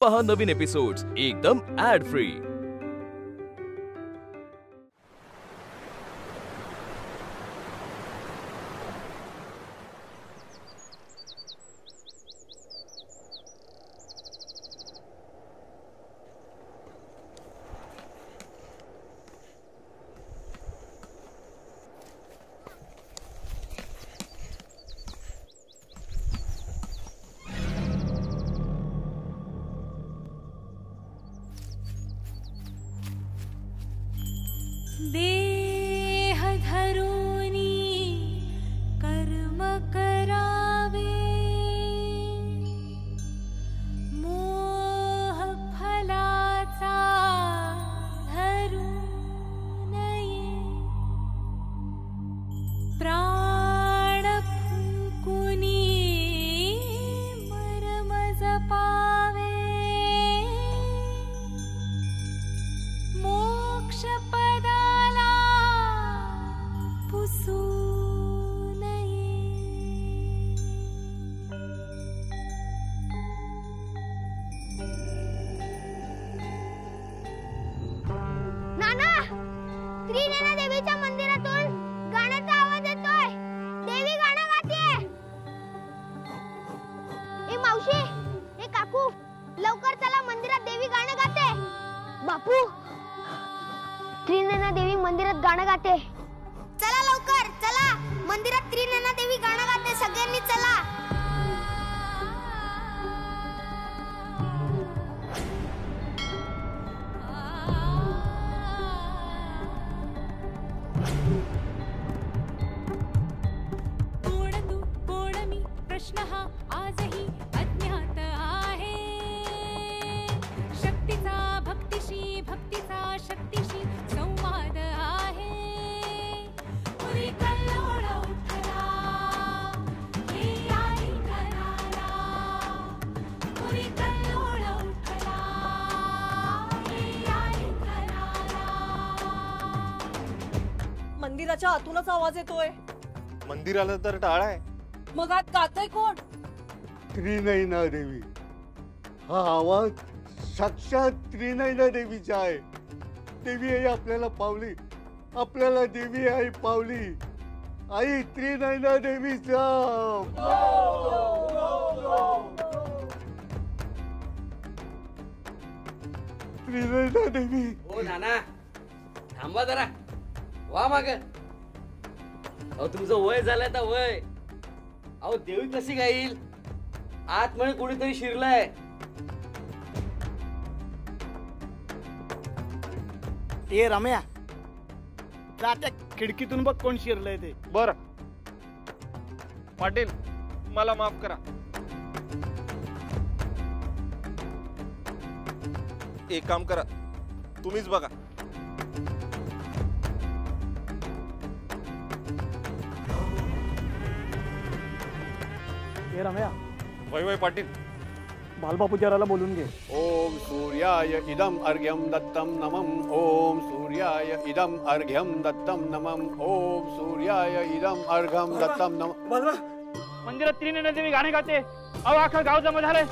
पहा नवीन एपिसोड्स एकदम add free. देह धरुनी कर्म करावे, मोह फलाचा धरू नये, प्राण फुंकुनी मरम जपावे, मोक्ष पदाला पुसू नये। नाना, त्रिनेना देवीच्या मंदिरातून गाण्याचा आवाज येतोय। देवी गाणं गातेय। ए मावशी, ए काकू, लवकर चला, मंदिरात देवी गाणं गाते। बापू, त्रिनेना देवी मंदिरात गाणं गाते। चला लवकर, चला, मंदिरात त्रिनेना देवी गाणं गाते, सगळ्यांनी चला। कोण तू कोण मी प्रश्न हा आजही अज्ञात आहे। शक्तीचा भक्तीशी, भक्तीचा शक्तीशी संवाद आहे। पुरी कल्लोळ उठला, हे आई घराला। पुरी कल्लोळ उठला, हे आई घराला। मंदिराच्या आतूनच आवाज येतोय। मंदिराला तर टाळ आहे। मग आत गातय कोण? त्रिनयना देवी। हा आवाज साक्षात त्रिनयना देवीचा आहे। देवी आई आपल्याला पावली, आपल्याला देवी आई पावली। आई त्रिनयना देवीचा। त्रिनयना देवी। ओ नाना, थांबा जरा, वा माग। अहो तुमचं वय झालंय तर वय। अहो देवी कशी गाईल? आतमध्ये कोणीतरी शिरलंय। ए रम्या, जा त्या खिडकीतून बघ कोण शिरलंय ते। बर पाटील, मला माफ करा। एक काम करा, तुम्हीच बघा। ए रम्या, वय वय पाटील, बालबापूचाराला बोलून घे। ओम सूर्याय इदम अर्घ्यम दत्तम नमः। ओम सूर्याय इदम अर्घ्यम दत्तम नमः। ओम सूर्याय इदम अर्घ्यम दत्तम नमः। मंदिरात त्रिनेना देवी गाणे गाते। अहो अख्खा गाव जमा झालंय।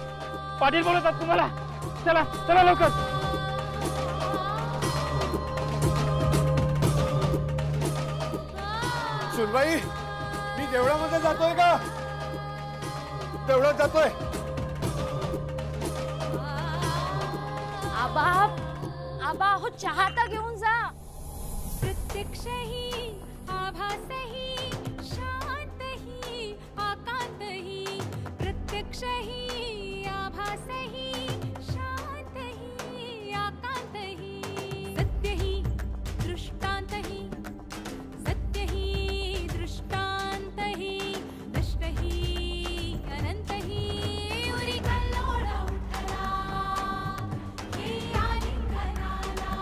पाटील बोलतात तुम्हाला। चला चला लवकर। सुनबाई, मी देवळामध्ये जातोय का? देवळात जातोय। आबा, आबा हो, चहा तर घेऊन जा। प्रत्यक्षही, आभासही, शांतही, आकांतही। प्रत्यक्षही, आभासही, शांतही, आकांतही। सत्यही, दृष्टांतही, सत्यही, दृष्टांतही। दष्टही, अनंतही। उरी कल्लोळ उठला, हे आई घराला।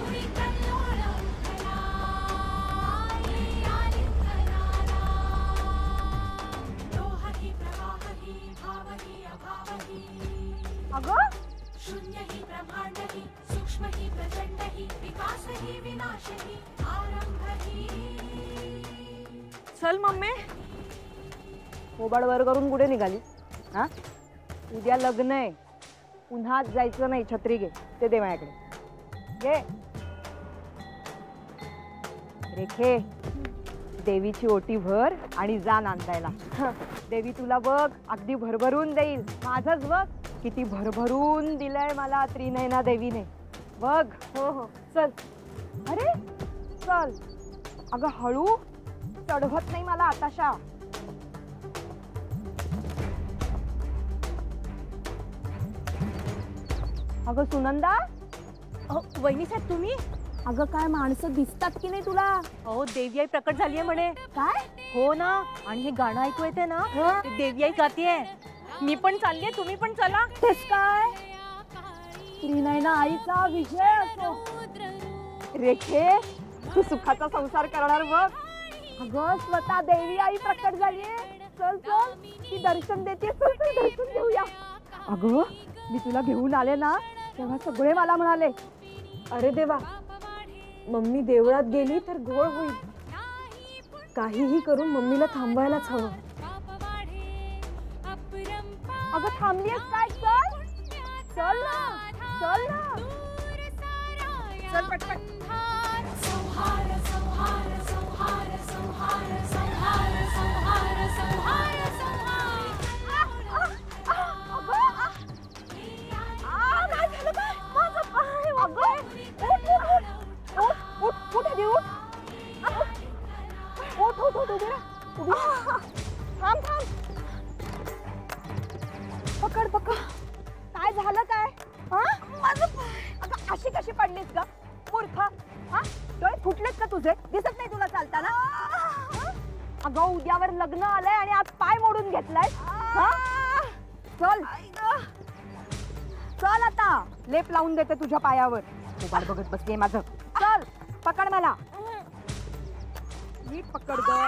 उरी कल्लोळ उठला, हे आई घराला। लोहही, प्रवाहही, भावही, अभावही। अगं, शून्यही, ब्रह्मांडही, सूक्ष्मही, प्रचंडही। विकासही, विनाशही, आरंभही। चल मम्मी, मोबाईल वर करून कुठे निघाली? हा, उद्या लग्न आहे, उन्हात जायचं नाही. छत्री घे, ते दे माझ्याकडे. घे रेखे, देवीची ओटी भर आणि जा नांदायला. देवी तुला बघ अगदी भरभरून देईल. माझंच बघ किती भरभरून दिलंय मला त्रिनयना देवीने. बघ. हो हो चल. अरे चल अगं, हळू चढवत नाही मला आताशा. अगं सुनंदा. वहिनी साहेब तुम्ही? अगं काय माणसं दिसतात की नाही तुला? अहो देवी आई प्रकट झालीये म्हणे. काय? हो ना. आणि हे गाणं ऐकू येते ना, ते देवी आई गातीये. मी पण चाललीये, तुम्ही पण चला. तेच काय, त्रिनयना आईचा विजय असो. रेखे तू सुखाचा संसार करणार बघ. अगं स्वतः देवी आई प्रकट झालीये. चल चल, ती दर्शन देते. चल चल दर्शन घेऊया. अगं मी तुला घेऊन आले ना तेव्हा सगळे मला म्हणाले, अरे देवा, मम्मी देवळात गेली तर घोळ होईल. काहीही करून मम्मीला थांबवायलाच हवं. अगं थांबलीस काय? चल चल ना, चल ना, चल पटपट. संहार संहार संहार संहार संहार संहार संहार संहार. काय झालं काय? माझा पाय. अगं उठ उठ आधी, उठ उठ उठ उठ. उभी राहा, उभी राहा. थांब थांब. पकड पकड. काय झालं काय? माझं पाय. अगं अशी कशी पडलीस ग मूर्ख? डोळे फुटलेत का तुझे? दिसत नाही तुला चालताना? अगं उद्यावर लग्न आलंय आणि आज पाय मोडून घेतलाय. चल चल आता लेप लावून देते तुझ्या पायावर. मोबाईल बघत बसलीये माझं. चल पकड मला. नीट पकड ग.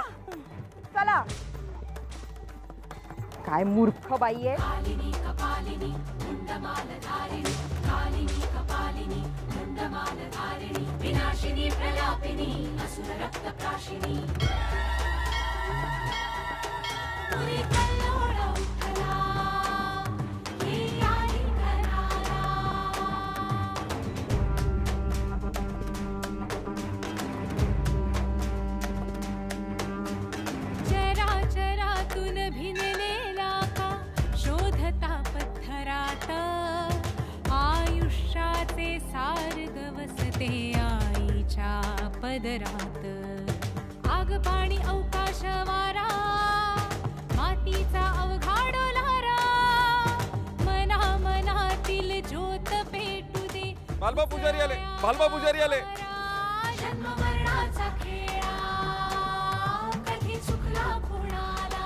चला. काय मूर्ख बाई आहे. कालिनी कपालिनी मुंडमालधारिणी, कालिनी कपालिनी मुंडमालधारिणी, विनाशिनी प्रलापिनी असुर रक्तप्राशिनी. पुरी कल्लोळ उठला, ही आली घराला. चराचरातून भिनलेला का शोधता पत्थरात, आयुष्याचे सार गवसते आईच्या पदरात. आग पाणी अवकाश वारा, मातीचा अवघा डोलारा, मना मनातील ज्योत पेटू दे. भालबा पुजारी आले, भालबा पुजारी आले. जन्म मरणाचा खेळा, कधी चुकला कोणाला.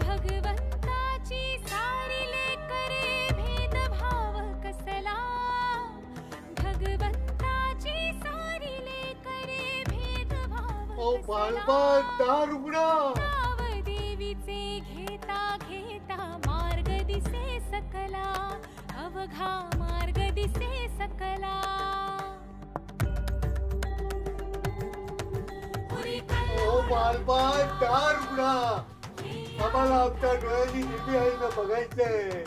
भगवंताची सारी लेकरे भेदभाव कसला. भगवंताची सारी लेकरे भेदभाव कसला. नाव देवीचे घेता घेता मार्ग दिसे सकला, अवघा मार्ग दिसे सकला. आम्हाला आमच्या डोळ्यांनी देवी आईला बघायचंय.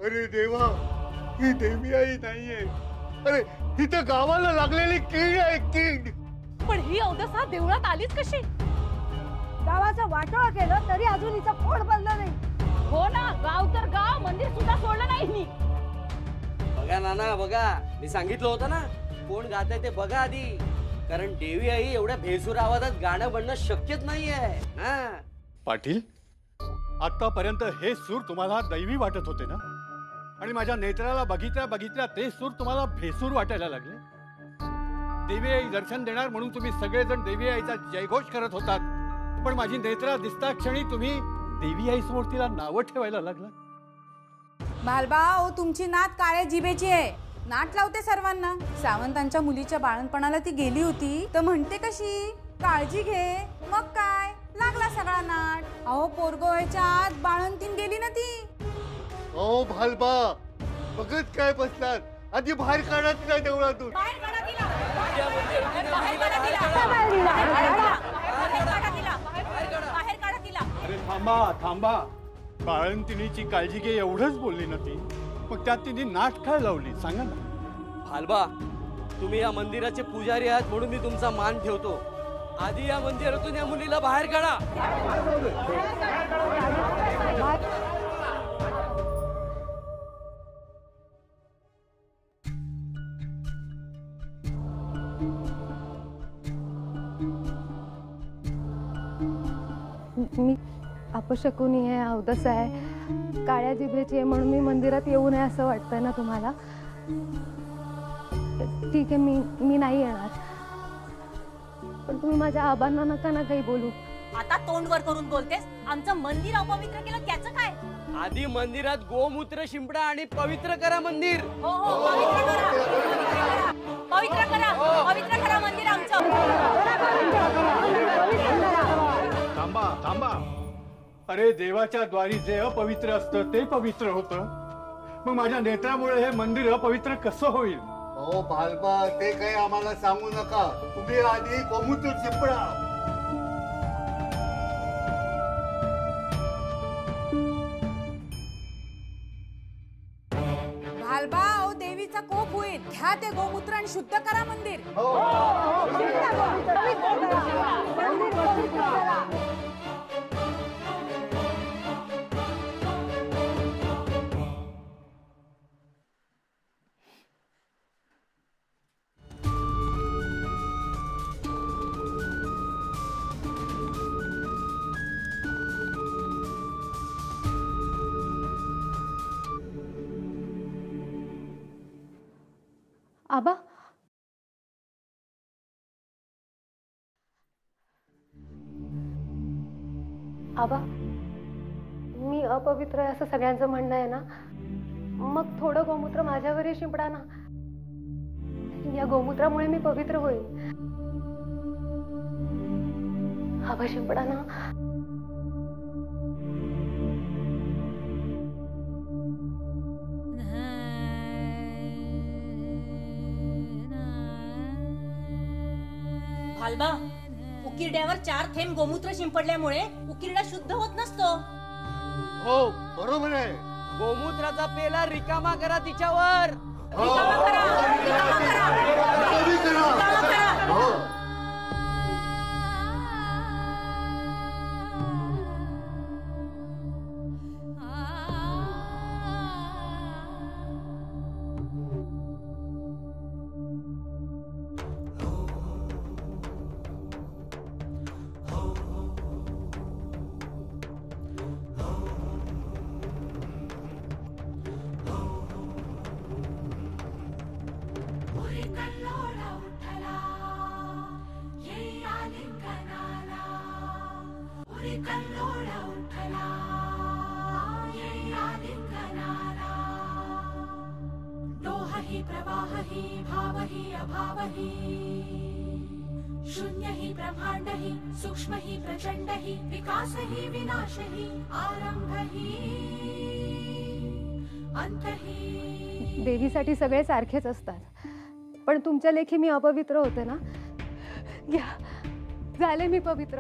अरे देवा, ही देवी आई नाहीये. अरे ही तर गावाला लागलेली कीड आहे, कीड. पण ही अवदसा देवळात आलीच कशी? गावाचं वाटोळ केलं तरी अजून हिचं पोट भरलं नाही. हो ना, गाव तर गाव, मंदिर सुद्धा सोडलं नाही मी. बघा नाना बघा, मी सांगितलं होतं ना कोण गाताय ते बघा आधी, कारण देवी आई एवढ्या भेसूर आवाजात गाणं म्हणणं शक्यच नाहीये. पाटील, आतापर्यंत हे सूर तुम्हाला दैवी वाटत होते ना, आणि माझ्या नेत्राला बघितल्या बघितल्या ते सूर तुम्हाला भेसूर वाटायला लागले. देवी आई दर्शन देणार म्हणून तुम्ही सगळेजण देवी आईचा जयघोष करत होतात, पण माझी नेत्रा दिसता क्षणी तुम्ही देवी आई समोर तिला नावं ठेवायला लागला. भालबा, तुमची नात काळ्या जिभेची आहे. नाट लावते सर्वांना. सावंतांच्या मुलीच्या बाळणपणाला ती गेली होती तर म्हणते कशी, काळजी घे. मग काय लागला सगळा नाट. अहो पोरगं व्हायच्या आत बाळंतीन गेली ना ती. ओ भालबा, बघत काय बसलात, आधी बाहेर काढा तिला देवळातून. अरे थांबा थांबा, बाळंतिनीची काळजी घे एवढंच बोलली ना ती, मग त्यात तिने नाट काय लावली सांगा ना. भालबा, तुम्ही या मंदिराचे पुजारी आहात म्हणून मी तुमचा मान ठेवतो. आधी या मंदिरातून या मुलीला बाहेर काढा. मी अपशकुनी आहे, अवदस आहे, काळ्या जिभेची आहे म्हणून मी मंदिरात येऊ नये असं वाटतंय ना तुम्हाला? ठीक आहे, मी नाही येणार, पण तुम्ही माझ्या आबांना नका ना काही बोलू. आता तोंड वर करून बोलतेस? आमचं मंदिर अपवित्र केलं त्याचं काय? आधी मंदिरात गोमूत्र शिंपडा आणि पवित्र करा मंदिर. हो हो, पवित्र करा मंदिर आमचं. थांबा थांबा, अरे देवाच्या द्वारी जे अपवित्र असतं ते पवित्र होतं, मग माझ्या नेत्रामुळे हे मंदिर अपवित्र कसं होईल? हो भालबा, ते काही आम्हाला सांगू नका. तुम्ही आधी गोमूत्र शिंपडा. भालबा, देवीचा कोप होईल. घ्या ते गोमूत्र आणि शुद्ध करा मंदिर. आबा, आबा, मी अपवित्र आहे असं सगळ्यांचं म्हणणं आहे ना, मग थोडं गोमूत्र माझ्यावरही शिंपडा ना. या गोमूत्रामुळे मी पवित्र होईल. आबा शिंपडा ना. भालबा, उकिरड्यावर 4 थेंब गोमूत्र शिंपडल्यामुळे उकिरडा शुद्ध होत नसतो. हो बरोबर आहे. गोमूत्राचा पेला रिकामा करा तिच्यावर. शून्य ही ब्रह्मांड ही सूक्ष्म ही प्रचंड ही विकास ही विनाश ही आरंभ ही अंत ही. देवीसाठी सगळे सारखेच असतात. पण तुमच्या लेखी मी अपवित्र होते ना, या झाले मी पवित्र.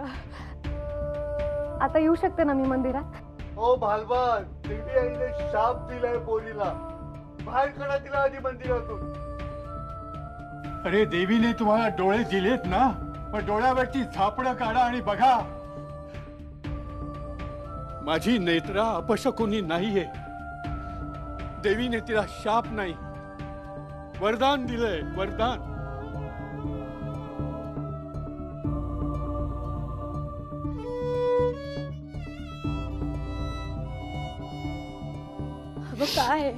आता येऊ शकते ना मी मंदिरात? हो भालबा, देवी आईने शाप दिलाय पोरीला. बाहेर काढा तिला आधी मंदिरातून. अरे देवीने तुम्हाला डोळे दिलेत ना, पण डोळ्यावरती झापडं काढा आणि बघा. माझी नेत्रा अपशकुनी नाहीये. देवीने तिला शाप नाही, वरदान दिलंय, वरदान. अगं काय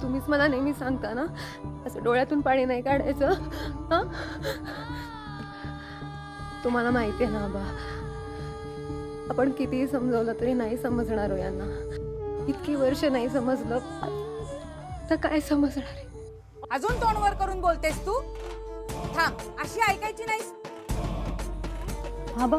तुम्हीच मला नेहमी सांगता ना, असं डोळ्यातून पाणी नाही काढायचं. हा, तुम्हाला माहिती आहे ना आबा, आपण कितीही समजवलं तरी नाही समजणार हो यांना. इतकी वर्ष नाही समजलं तर काय समजणार आहे? अजून तोंड वर करून बोलतेस तू? थांब, अशी ऐकायची नाहीस. आबा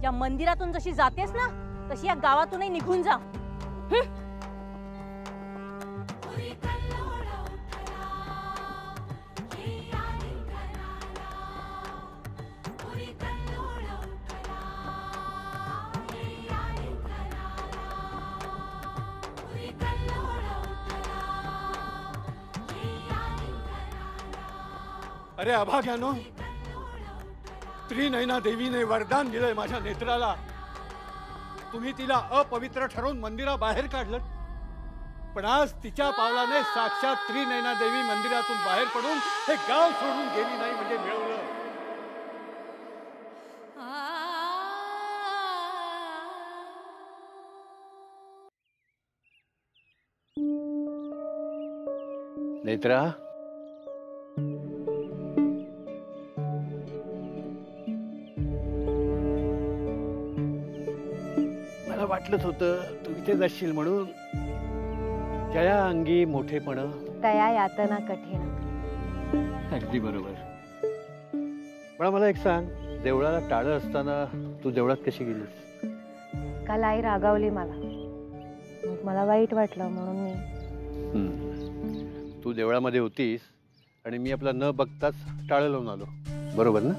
या मंदिरातून जशी जातेस ना, तशी या गावातूनही निघून जा. अरे अभाग्यानो, त्रिनयना देवीने वरदान दिलंय माझ्या नेत्राला. तुम्ही तिला अपवित्र ठरवून मंदिराबाहेर काढलं, पण आज तिच्या पावलाने साक्षात त्रिनयना देवी मंदिरातून बाहेर पडून हे गाव सोडून गेली नाही म्हणजे मिळवलं. नेत्रा, मला वाटलंच होतं तू इथे जाशील म्हणून. जया अंगी मोठेपण, तया यातना कठीण. अगदी बरोबर. पण मला एक सांग, देवळाला टाळं असताना तू देवळात कशी गेलीस? काल आई रागावली मला, मग मला वाईट वाटलं म्हणून मी. तू देवळामध्ये होतीस आणि मी आपला न बघताच टाळं लावून आलो, बरोबर ना?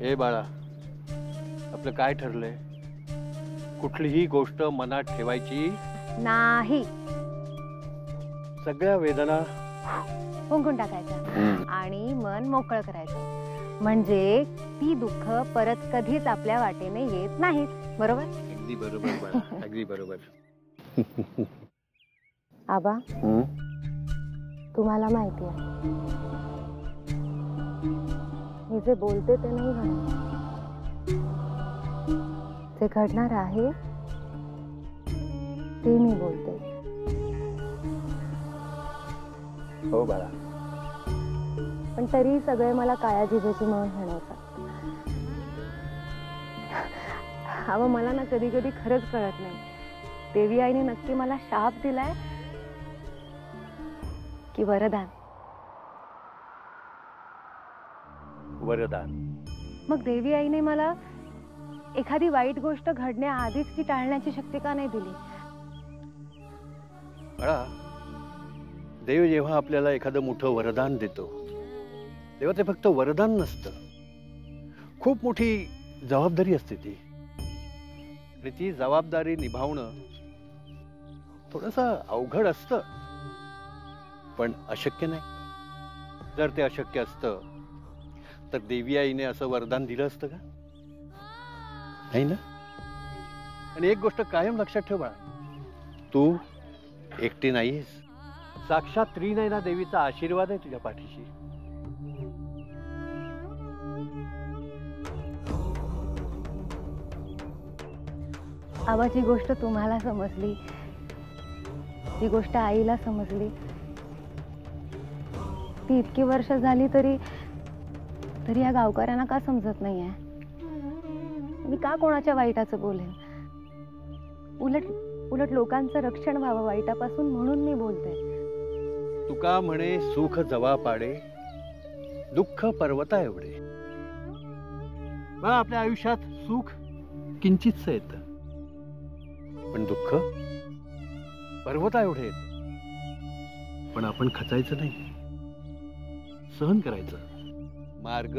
ए बाळा, आपलं काय ठरलंय? कुठलीही गोष्ट मनात ठेवायची नाही. सगळ्या वेदना फुंकून टाकायच्या आणि मन मोकळं करायचं, म्हणजे ती दुःख परत कधीच आपल्या वाटेने येत नाहीत. बरोबर? अगदी बरोबर बाळा, अगदी बरोबर. आबा, तुम्हाला माहिती आहे, मी जे बोलते ते नाही घडणार. जे घडणार आहे ते मी बोलते. हो बाळा. पण तरी सगळे मला काया जिभेची म्हणून म्हणवतात. अहो, मला ना कधी कधी खरंच कळत नाही, देवी आईने नक्की मला शाप दिलाय की वरदान? वरदान. मग देवी आईने मला एखादी वाईट गोष्ट घडण्याआधीच ती टाळण्याची शक्ती का नाही दिली? बाळा, देव जेव्हा आपल्याला एखादं मोठं वरदान देतो तेव्हा ते फक्त वरदान नसतं, खूप मोठी जबाबदारी असते ती. आणि ती जबाबदारी निभावणं थोडंसं अवघड असतं, पण अशक्य नाही. जर ते अशक्य असतं तर देवी आईने असं वरदान दिलं असतं का? नाही ना. आणि एक गोष्ट कायम लक्षात ठेव बाळा, तू एकटी नाहीस. साक्षात त्रिनयना देवीचा आशीर्वाद आहे तुझ्या पाठीशी. आवाची गोष्ट तुम्हाला समजली, ती गोष्ट आईला समजली. ती इतकी वर्ष झाली तरी या गावकऱ्यांना का समजत नाहीये? मी का कोणाच्या वाईटाचं बोलेन? उलट उलट लोकांचं रक्षण व्हावं वाईटापासून म्हणून मी बोलते. तुका म्हणे सुख जवा पाडे, दुःख पर्वता एवढे. मला आपल्या आयुष्यात सुख किंचितच येतं, पण दुःख पर्वता एवढे येत. पण आपण खचायचं नाही, सहन करायचं. मार्ग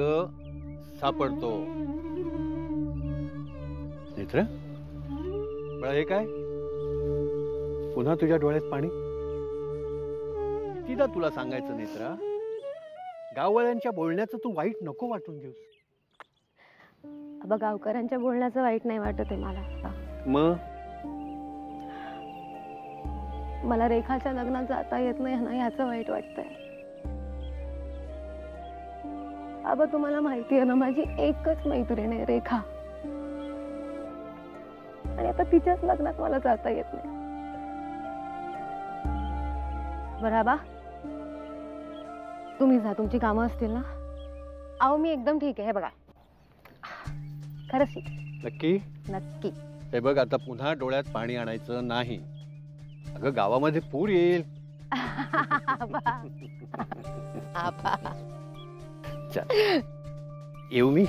सापडतो. नेत्र, बळा हे काय? पुन्हा तुझ्या डोळ्यात पाणी? कितीदा तुला सांगायचं नेत्रा, गाववाल्यांच्या बोलण्याचं तू वाईट नको वाटून घेऊस. अबा, गावकऱ्यांच्या बोलण्याचं वाईट नाही वाटत आहे मला. मला रेखाच्या लग्नात जाता येत नाही ना, याचं वाईट वाटतंय. अबा, तुम्हाला माहिती आहे ना, माझी एकच मैत्रीण आहे रेखा, आणि आता तिच्याच लग्नात मला जाता येत नाही. बरं आबा, तुम्ही जा, तुमची कामं असतील ना. अहो, मी एकदम ठीक आहे. हे बघा, खरंच ठीक. नक्की? नक्की. हे बघ, आता पुन्हा डोळ्यात पाणी आणायचं नाही. अगं, गावामध्ये पूर येईल. चल, येऊ मी.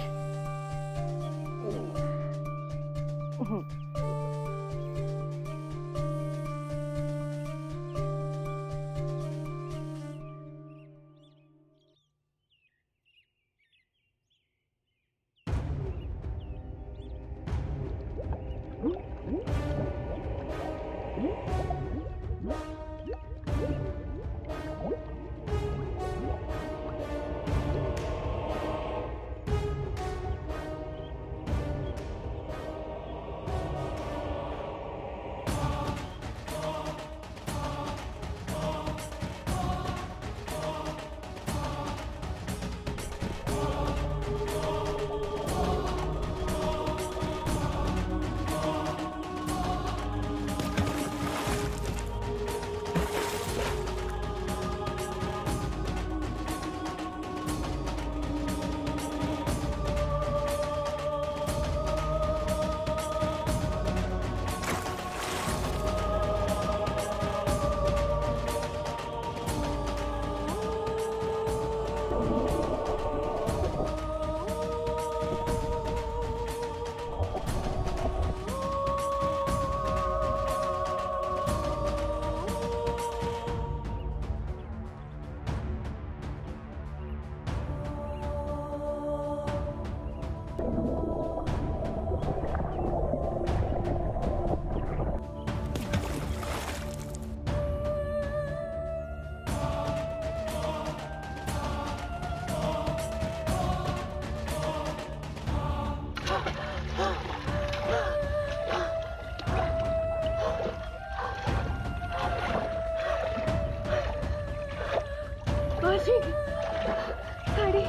साडी,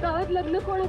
गावात लग्न कोण